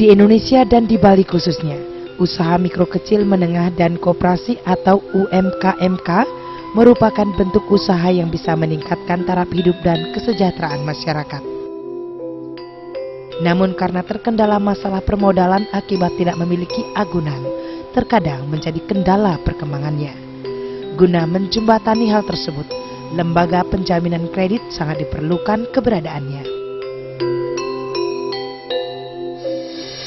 Di Indonesia dan di Bali khususnya, usaha mikro kecil menengah dan koperasi atau UMKMK merupakan bentuk usaha yang bisa meningkatkan taraf hidup dan kesejahteraan masyarakat. Namun karena terkendala masalah permodalan akibat tidak memiliki agunan, terkadang menjadi kendala perkembangannya. Guna menjembatani hal tersebut, lembaga penjaminan kredit sangat diperlukan keberadaannya.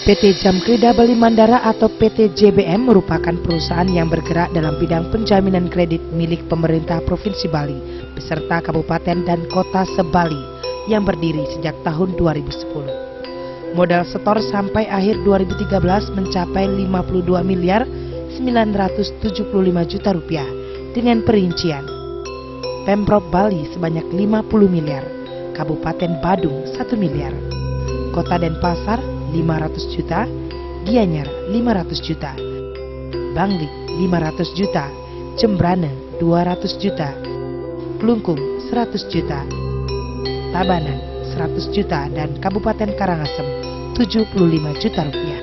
PT Jamkrida Bali Mandara atau PT JBM merupakan perusahaan yang bergerak dalam bidang penjaminan kredit milik pemerintah Provinsi Bali beserta kabupaten dan kota se-Bali yang berdiri sejak tahun 2010. Modal setor sampai akhir 2013 mencapai 52 miliar 975 juta rupiah dengan perincian Pemprov Bali sebanyak 50 miliar, Kabupaten Badung 1 miliar, Kota Denpasar 500 juta, Gianyar 500 juta, Bangli 500 juta, Jembrane 200 juta, Klungkung 100 juta, Tabanan 100 juta dan Kabupaten Karangasem 75 juta rupiah.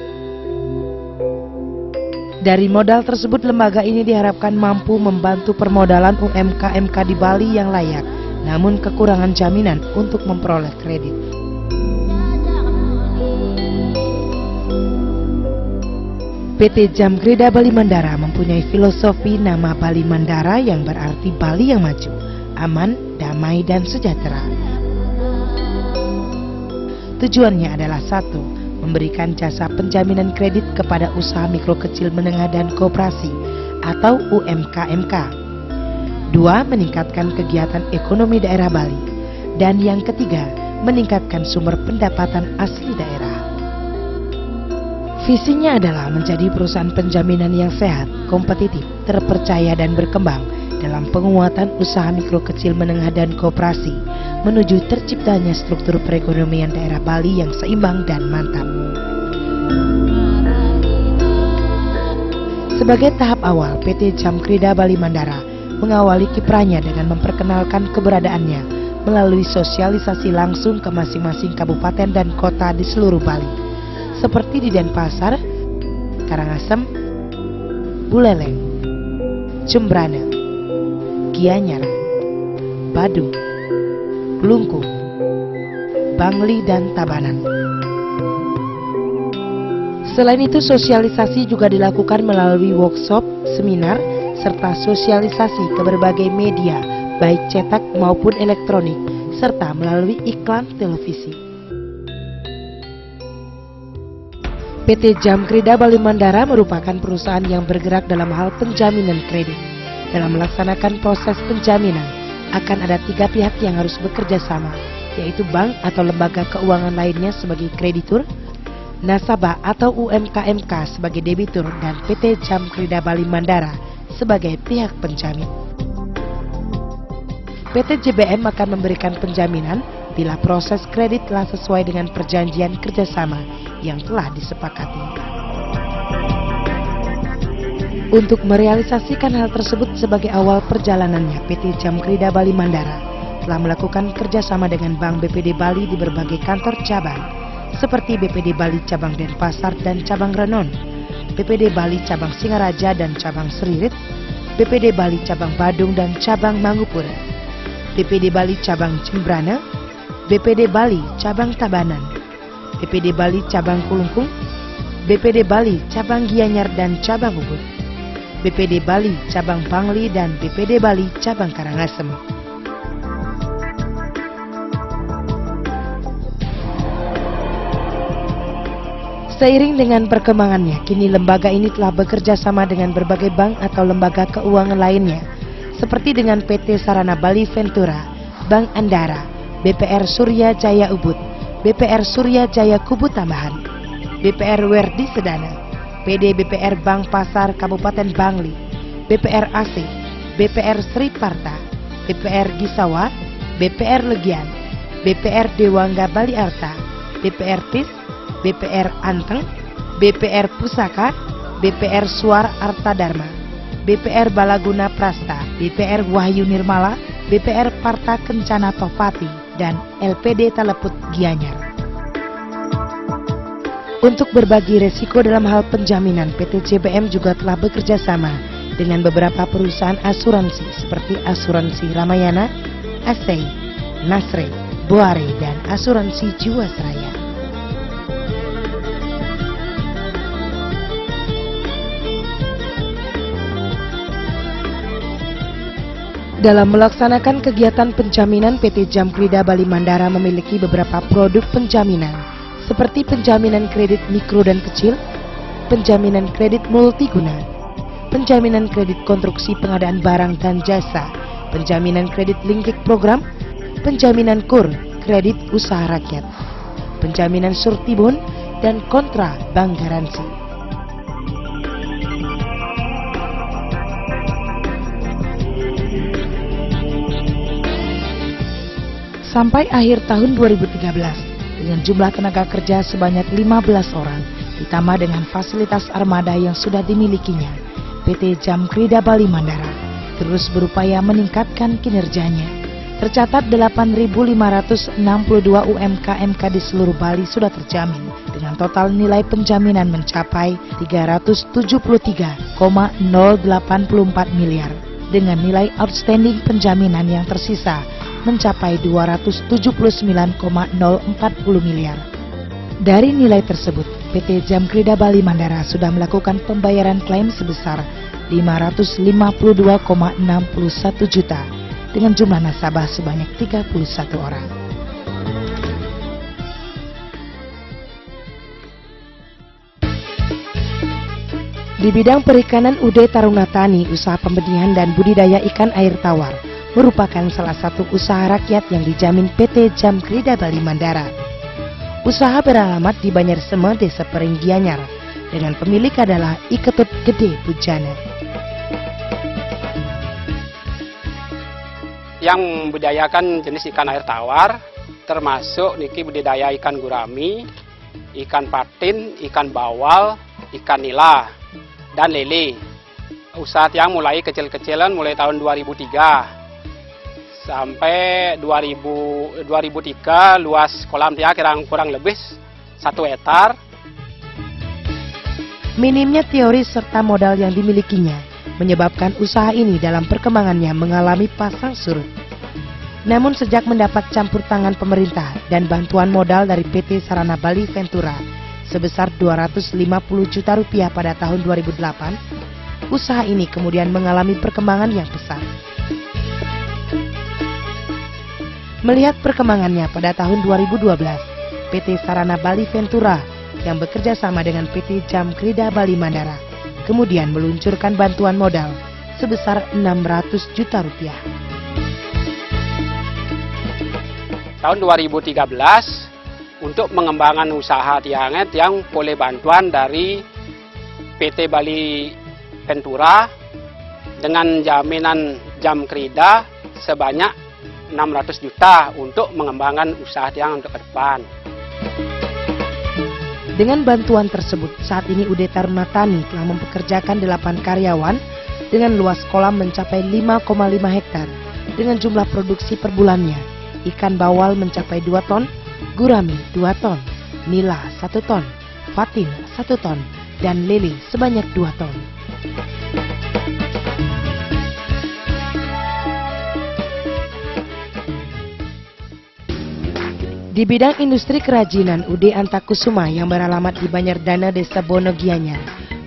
Dari modal tersebut, lembaga ini diharapkan mampu membantu permodalan UMKMK di Bali yang layak, namun kekurangan jaminan untuk memperoleh kredit. PT Jamkrida Bali Mandara mempunyai filosofi nama Bali Mandara yang berarti Bali yang maju, aman, damai, dan sejahtera. Tujuannya adalah 1. Memberikan jasa penjaminan kredit kepada usaha mikro kecil menengah dan koperasi atau UMKMK. 2. Meningkatkan kegiatan ekonomi daerah Bali. Dan yang ketiga, meningkatkan sumber pendapatan asli daerah. Visinya adalah menjadi perusahaan penjaminan yang sehat, kompetitif, terpercaya dan berkembang dalam penguatan usaha mikro kecil menengah dan koperasi menuju terciptanya struktur perekonomian daerah Bali yang seimbang dan mantap. Sebagai tahap awal, PT Jamkrida Bali Mandara mengawali kiprahnya dengan memperkenalkan keberadaannya melalui sosialisasi langsung ke masing-masing kabupaten dan kota di seluruh Bali, seperti di Denpasar, Karangasem, Buleleng, Jembrane, Gianyar, Badung, Klungkung, Bangli, dan Tabanan. Selain itu, sosialisasi juga dilakukan melalui workshop, seminar, serta sosialisasi ke berbagai media, baik cetak maupun elektronik, serta melalui iklan televisi. PT Jamkrida Bali Mandara merupakan perusahaan yang bergerak dalam hal penjaminan kredit. Dalam melaksanakan proses penjaminan, akan ada 3 pihak yang harus bekerja sama, yaitu bank atau lembaga keuangan lainnya sebagai kreditur, nasabah atau UMKMK sebagai debitur, dan PT Jamkrida Bali Mandara sebagai pihak penjamin. PT JBM akan memberikan penjaminan bila proses kredit telah sesuai dengan perjanjian kerjasama yang telah disepakati. Untuk merealisasikan hal tersebut sebagai awal perjalanannya, PT Jamkrida Bali Mandara telah melakukan kerjasama dengan Bank BPD Bali di berbagai kantor cabang, seperti BPD Bali Cabang Denpasar dan Cabang Renon, BPD Bali Cabang Singaraja dan Cabang Seririt, BPD Bali Cabang Badung dan Cabang Mangupura, BPD Bali Cabang Jembrane, BPD Bali Cabang Tabanan, BPD Bali Cabang Klungkung, BPD Bali Cabang Gianyar dan Cabang Ubud, BPD Bali Cabang Bangli, dan BPD Bali Cabang Karangasem. Seiring dengan perkembangannya, kini lembaga ini telah bekerja sama dengan berbagai bank atau lembaga keuangan lainnya, seperti dengan PT Sarana Bali Ventura, Bank Andara, BPR Surya Jaya Ubud, BPR Surya Jaya Kubut Tambahan, BPR Werdi Sedana, PD BPR Bank Pasar Kabupaten Bangli, BPR AC, BPR Sri Parta, BPR Gisawa, BPR Legian, BPR Dewangga Bali Arta, BPR TIS, BPR Anteng, BPR Pusaka, BPR Suar Arta Dharma, BPR Balaguna Prasta, BPR Wahyu Nirmala, BPR Parta Kencana Topati, dan LPD Taleput Gianyar. Untuk berbagi resiko dalam hal penjaminan, PT JBM juga telah bekerja sama dengan beberapa perusahaan asuransi seperti Asuransi Ramayana, ASEI, Nasre, Boare, dan Asuransi Jiwasraya. Dalam melaksanakan kegiatan penjaminan, PT Jamkrida Bali Mandara memiliki beberapa produk penjaminan, seperti penjaminan kredit mikro dan kecil, penjaminan kredit multiguna, penjaminan kredit konstruksi pengadaan barang dan jasa, penjaminan kredit linklik program, penjaminan KUR, kredit usaha rakyat, penjaminan surtibon, dan kontra bank garansi. Sampai akhir tahun 2013, dengan jumlah tenaga kerja sebanyak 15 orang, ditambah dengan fasilitas armada yang sudah dimilikinya, PT Jamkrida Bali Mandara terus berupaya meningkatkan kinerjanya. Tercatat 8.562 UMKM di seluruh Bali sudah terjamin, dengan total nilai penjaminan mencapai 373,084 miliar, dengan nilai outstanding penjaminan yang tersisa mencapai 279,040 miliar. Dari nilai tersebut, PT Jamkrida Bali Mandara sudah melakukan pembayaran klaim sebesar 552,61 juta dengan jumlah nasabah sebanyak 31 orang. Di bidang perikanan, UD Taruna Tani, usaha pembenihan dan budidaya ikan air tawar, merupakan salah satu usaha rakyat yang dijamin PT Jamkrida Bali Mandara. Usaha beralamat di Banyarsema, Desa Perenggianyar, dengan pemilik adalah Iketut Gede Pujana. Yang membudidayakan jenis ikan air tawar, termasuk niki budidaya ikan gurami, ikan patin, ikan bawal, ikan nila, dan lele. Usaha yang mulai kecil-kecilan mulai tahun 2003. Sampai 2003 luas kolam dia kurang lebih 1 hektar. Minimnya teori serta modal yang dimilikinya menyebabkan usaha ini dalam perkembangannya mengalami pasang surut. Namun sejak mendapat campur tangan pemerintah dan bantuan modal dari PT Sarana Bali Ventura sebesar 250 juta rupiah pada tahun 2008, usaha ini kemudian mengalami perkembangan yang pesat. Melihat perkembangannya pada tahun 2012, PT Sarana Bali Ventura yang bekerja sama dengan PT Jamkrida Bali Mandara kemudian meluncurkan bantuan modal sebesar 600 juta rupiah. Tahun 2013, untuk mengembangkan usaha tianget yang oleh bantuan dari PT Bali Ventura dengan jaminan Jamkrida sebanyak 600 juta untuk mengembangkan usaha tiang untuk ke depan. Dengan bantuan tersebut, saat ini UD Taruna Tani telah mempekerjakan 8 karyawan dengan luas kolam mencapai 5,5 hektar dengan jumlah produksi per bulannya. Ikan bawal mencapai 2 ton, gurami 2 ton, nila 1 ton, patin 1 ton, dan lele sebanyak 2 ton. Di bidang industri kerajinan, UD Antakusuma yang beralamat di Banyardana, Desa Bonogianyar,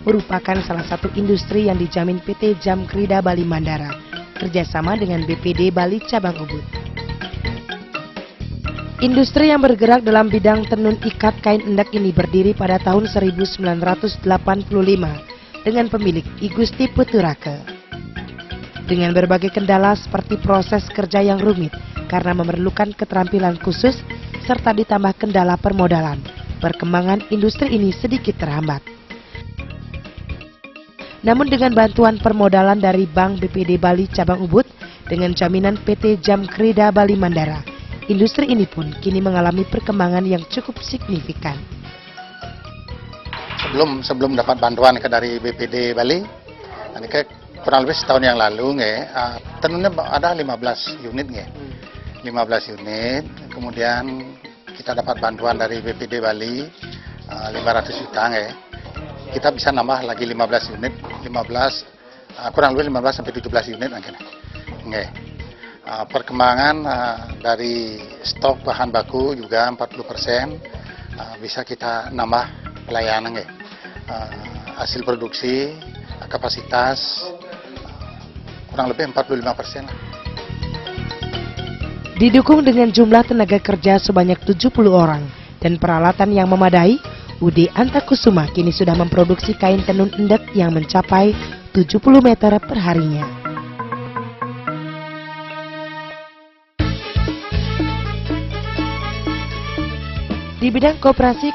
merupakan salah satu industri yang dijamin PT Jamkrida Bali Mandara, kerjasama dengan BPD Bali Cabang Ubud. Industri yang bergerak dalam bidang tenun ikat kain endek ini berdiri pada tahun 1985 dengan pemilik I Gusti Puturake. Dengan berbagai kendala seperti proses kerja yang rumit karena memerlukan keterampilan khusus, serta ditambah kendala permodalan, perkembangan industri ini sedikit terhambat. Namun dengan bantuan permodalan dari Bank BPD Bali Cabang Ubud dengan jaminan PT Jamkrida Bali Mandara, industri ini pun kini mengalami perkembangan yang cukup signifikan. Sebelum dapat bantuan dari BPD Bali, ini kurang lebih setahun yang lalu, tenunnya ada 15 unit, 15 unit. Kemudian kita dapat bantuan dari BPD Bali 500 juta kita bisa nambah lagi 15 unit, kurang lebih 15 sampai 17 unit perkembangan dari stok bahan baku juga 40%, bisa kita nambah pelayanan hasil produksi kapasitas kurang lebih 45%. Didukung dengan jumlah tenaga kerja sebanyak 70 orang dan peralatan yang memadai, UD Antakusuma kini sudah memproduksi kain tenun endek yang mencapai 70 meter per harinya. Di bidang koperasi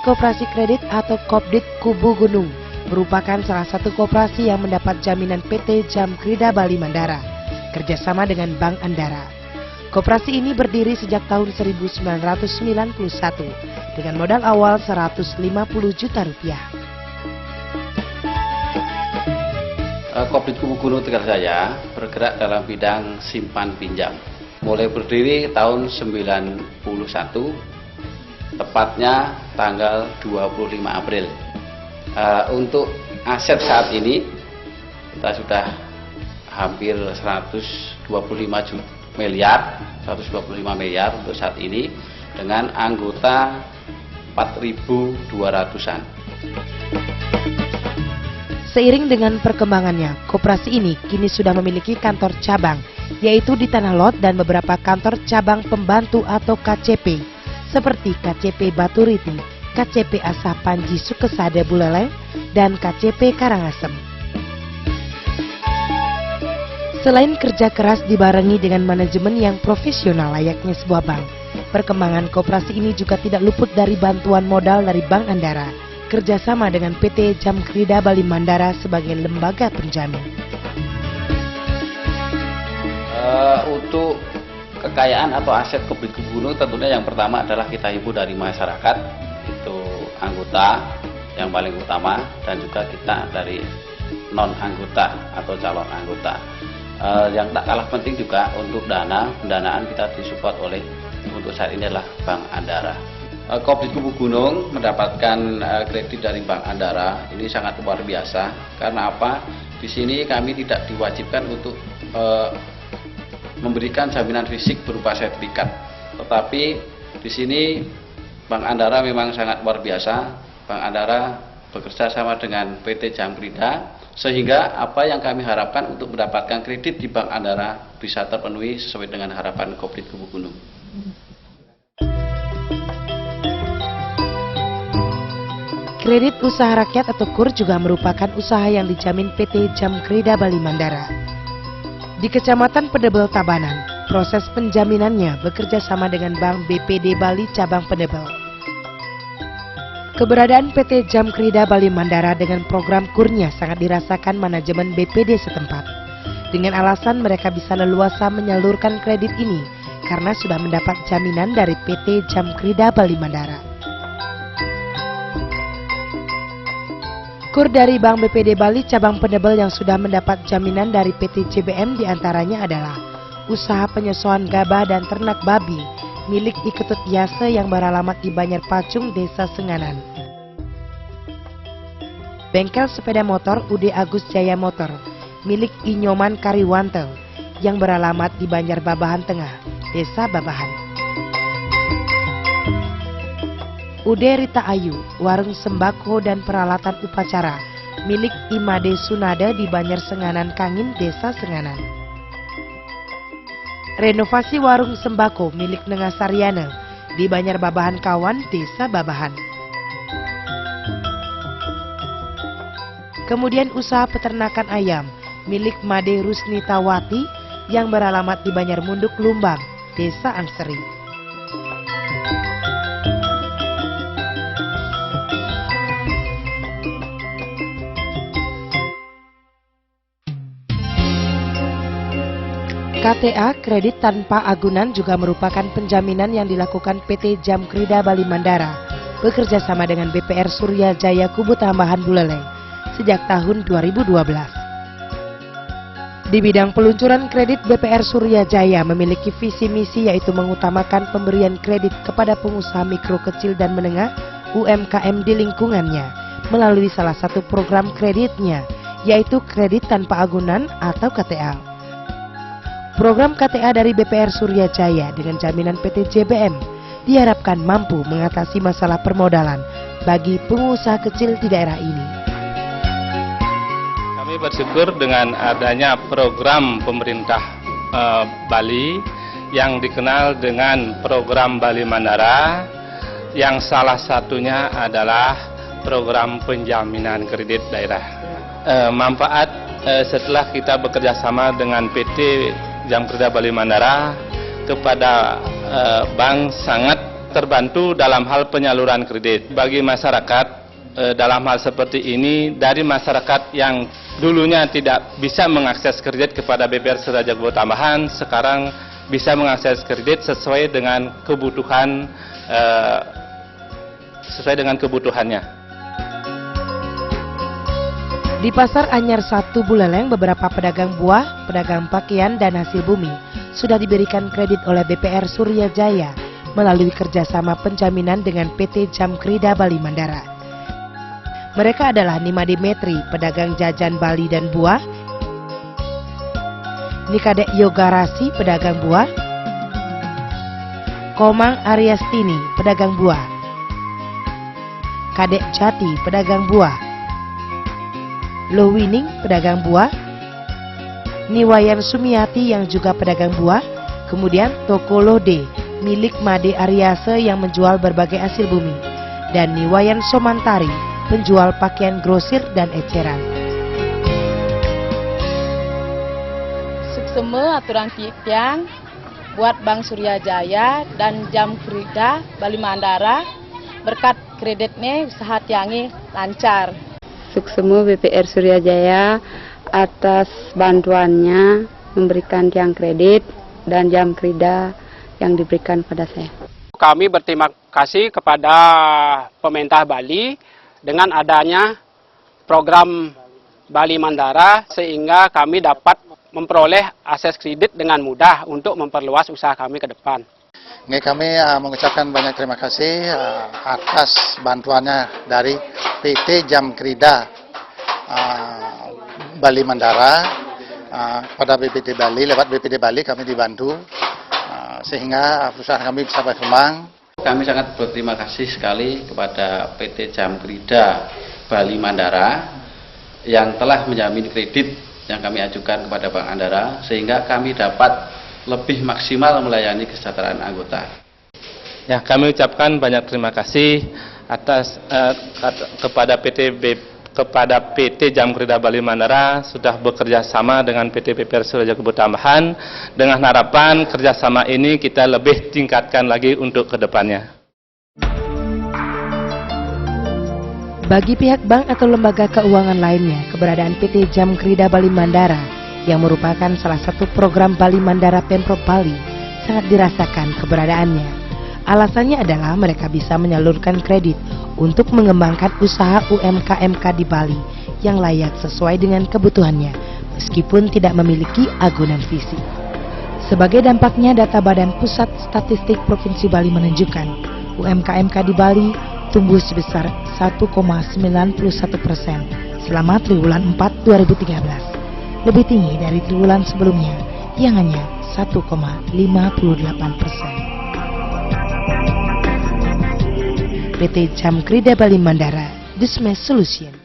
kredit atau Kopdit Kubu Gunung merupakan salah satu koperasi yang mendapat jaminan PT Jamkrida Bali Mandara kerjasama dengan Bank Andara. Koperasi ini berdiri sejak tahun 1991 dengan modal awal 150 juta rupiah. Kopdit Kubu Gunung Tegarsaya bergerak dalam bidang simpan pinjam. Mulai berdiri tahun 91, tepatnya tanggal 25 April. Untuk aset saat ini kita sudah hampir 125 miliar untuk saat ini dengan anggota 4.200-an. Seiring dengan perkembangannya, koperasi ini kini sudah memiliki kantor cabang, yaitu di Tanah Lot dan beberapa kantor cabang pembantu atau KCP, seperti KCP Baturiti, KCP Asah Panji Sukesade Buleleng, dan KCP Karangasem. Selain kerja keras dibarengi dengan manajemen yang profesional layaknya sebuah bank, perkembangan koperasi ini juga tidak luput dari bantuan modal dari Bank Andara, kerjasama dengan PT Jamkrida Bali Mandara sebagai lembaga penjamin. Untuk kekayaan atau aset Kopdit Kubu Gunung tentunya yang pertama adalah kita himpun dari masyarakat, itu anggota yang paling utama, dan juga kita dari non anggota atau calon anggota. Yang tak kalah penting juga untuk pendanaan kita disupport oleh untuk saat ini adalah Bank Andara. Kopdit Kubu Gunung mendapatkan kredit dari Bank Andara ini sangat luar biasa. Karena apa? Di sini kami tidak diwajibkan untuk memberikan jaminan fisik berupa sertifikat. Tetapi di sini Bank Andara memang sangat luar biasa. Bank Andara bekerja sama dengan PT Jamkrida, sehingga apa yang kami harapkan untuk mendapatkan kredit di Bank Andara bisa terpenuhi sesuai dengan harapan Kopdit Kubu Gunung. Kredit Usaha Rakyat atau KUR juga merupakan usaha yang dijamin PT Jamkrida Bali Mandara. Di Kecamatan Pedebel Tabanan, proses penjaminannya bekerja sama dengan Bank BPD Bali Cabang Pedebel. Keberadaan PT Jamkrida Bali Mandara dengan program KUR-nya sangat dirasakan manajemen BPD setempat. Dengan alasan mereka bisa leluasa menyalurkan kredit ini karena sudah mendapat jaminan dari PT Jamkrida Bali Mandara. KUR dari Bank BPD Bali Cabang Pedebel yang sudah mendapat jaminan dari PT JBM diantaranya adalah usaha penyesuaian gabah dan ternak babi milik Iketut Yase yang beralamat di Banjar Pacung, Desa Senganan. Bengkel sepeda motor UD Agus Jaya Motor milik Inyoman Kariwantel yang beralamat di Banjar Babahan Tengah, Desa Babahan. UD Rita Ayu, warung sembako dan peralatan upacara milik Imade Sunada di Banjar Senganan Kangin, Desa Senganan. Renovasi warung sembako milik Nenga Saryana di Banjar Babahan Kawan, Desa Babahan. Kemudian usaha peternakan ayam milik Made Rusnitawati yang beralamat di Banjar Munduk Lumbang, Desa Anseri. KTA kredit tanpa agunan juga merupakan penjaminan yang dilakukan PT Jamkrida Bali Mandara bekerja sama dengan BPR Surya Jaya Kubu Tambahan Buleleng sejak tahun 2012. Di bidang peluncuran kredit, BPR Surya Jaya memiliki visi misi yaitu mengutamakan pemberian kredit kepada pengusaha mikro kecil dan menengah UMKM di lingkungannya melalui salah satu program kreditnya, yaitu kredit tanpa agunan atau KTA. Program KTA dari BPR Surya Jaya dengan jaminan PT JBM diharapkan mampu mengatasi masalah permodalan bagi pengusaha kecil di daerah ini. Kami bersyukur dengan adanya program pemerintah Bali yang dikenal dengan program Bali Mandara, yang salah satunya adalah program penjaminan kredit daerah. Manfaat setelah kita bekerja sama dengan PT Jamkrida Bali Mandara kepada bank sangat terbantu dalam hal penyaluran kredit bagi masyarakat. Dalam hal seperti ini, dari masyarakat yang dulunya tidak bisa mengakses kredit kepada BPR Surya Jaya Tambahan, sekarang bisa mengakses kredit sesuai dengan kebutuhannya. Di Pasar Anyar 1 Buleleng, beberapa pedagang buah, pedagang pakaian, dan hasil bumi sudah diberikan kredit oleh BPR Surya Jaya melalui kerjasama penjaminan dengan PT Jamkrida Bali Mandara. Mereka adalah Nimade Metri, pedagang jajan Bali dan buah, Nikadek Yogarasi, pedagang buah, Komang Aryastini, pedagang buah, Kadek Jati, pedagang buah, Lowining, pedagang buah, Niwayan Sumiati yang juga pedagang buah, kemudian Toko Lode milik Made Aryase yang menjual berbagai hasil bumi, dan Niwayan Somantari, penjual pakaian grosir dan eceran. Sukseme aturan tiang buat Bank Surya Jaya dan Jamkrida Bali Mandara, berkat kreditnya usaha tiangnya lancar. Sukseme BPR Surya Jaya atas bantuannya memberikan tiang kredit dan Jamkrida yang diberikan pada saya. Kami berterima kasih kepada pemerintah Bali dengan adanya program Bali Mandara, sehingga kami dapat memperoleh akses kredit dengan mudah untuk memperluas usaha kami ke depan. Kami mengucapkan banyak terima kasih atas bantuannya dari PT Jamkrida Bali Mandara pada BPD Bali. Lewat BPD Bali kami dibantu sehingga perusahaan kami bisa berkembang. Kami sangat berterima kasih sekali kepada PT Jamkrida Bali Mandara yang telah menjamin kredit yang kami ajukan kepada Bank Mandara, sehingga kami dapat lebih maksimal melayani kesejahteraan anggota. Ya, kami ucapkan banyak terima kasih atas kepada PT Jamkrida Bali Mandara sudah bekerja sama dengan PT BPR Surya Jaya Tambahan, dengan harapan kerjasama ini kita lebih tingkatkan lagi untuk kedepannya. Bagi pihak bank atau lembaga keuangan lainnya, keberadaan PT Jamkrida Bali Mandara yang merupakan salah satu program Bali Mandara Pemprov Bali sangat dirasakan keberadaannya. Alasannya adalah mereka bisa menyalurkan kredit untuk mengembangkan usaha UMKM di Bali yang layak sesuai dengan kebutuhannya, meskipun tidak memiliki agunan fisik. Sebagai dampaknya, data Badan Pusat Statistik Provinsi Bali menunjukkan UMKM di Bali tumbuh sebesar 1,91% selama triwulan 4 2013, lebih tinggi dari triwulan sebelumnya yang hanya 1,58%. PT Jamkrida Bali Mandara, The Smash Solution.